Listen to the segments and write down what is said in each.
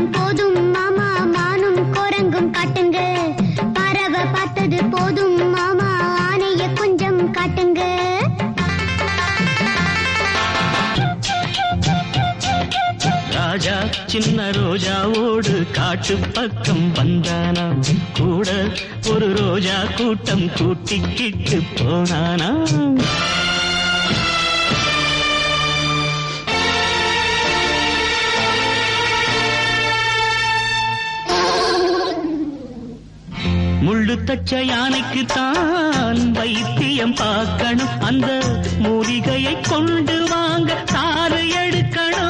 மரமும் போதும் மாமா, மானும் குரங்கும் காட்டுங்க. பறவை பார்த்தது போதும் மாமா, ஆனைய கொஞ்சம் காட்டுங்க. ராஜா சின்ன ரோஜாவோடு காட்டு பக்கம் வந்தானா, கூட ஒரு ரோஜா கூட்டம் கூட்டிக்கிட்டு போனானா. முள்ளு தச்ச யானைக்கு தான் வைத்தியம் பார்க்கணும், அந்த மூலிகையை கொண்டு வாங்க சாறு எடுக்கணும்.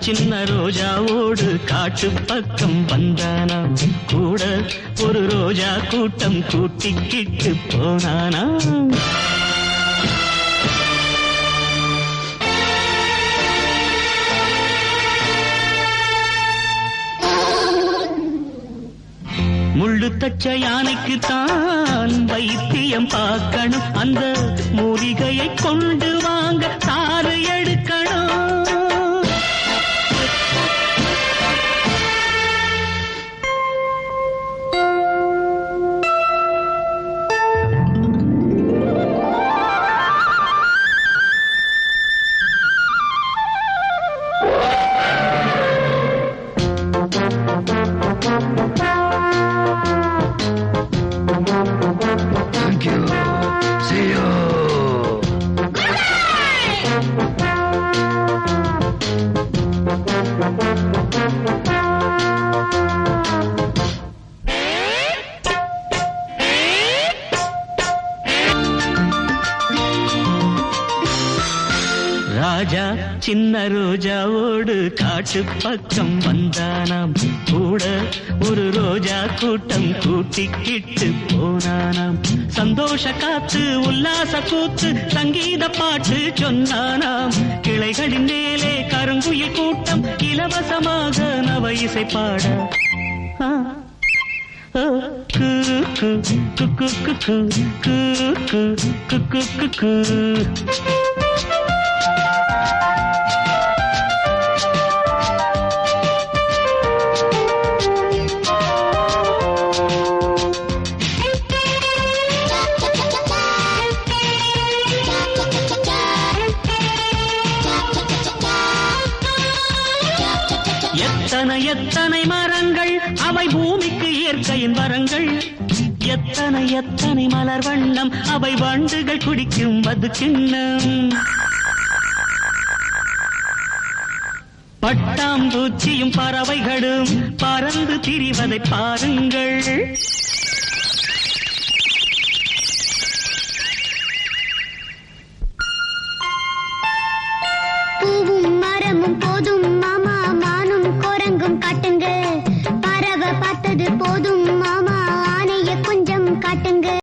சின்ன ரோஜாவோடு காட்டு பக்கம் வந்தானா, கூட ஒரு ரோஜா கூட்டம் கூட்டிக்கிட்டு போனானா. முள்ளு தச்ச யானைக்கு தான் வைத்தியம் பார்க்கணும், அந்த மூலிகையை கொண்டு வாங்க சாறு எடுக்கணும். ராஜா சின்ன ரோஜாவோடு காட்டு பக்கம் வந்தானாம், கூட ஒரு ரோஜா கூட்டம் கூட்டிக்கிட்டு போனானாம். சந்தோஷ காத்து உல்லாச கூத்து சங்கீத பாட்டு சொன்னானாம். கிளைகளின் மேலே கருங்குயில் கூட்டம் இலவசமாக நவ இசை பாட. எத்தனை எத்தனை மரங்கள் அவை பூமிக்கு இயற்கையின் வரங்கள், எத்தனை எத்தனை மலர் வண்ணம் அவை வண்டுகள் குடிக்கும் மது கிண்ணம். பட்டாம்பூச்சியும் பறவைகளும் பறந்து திரிவதை பாருங்கள்.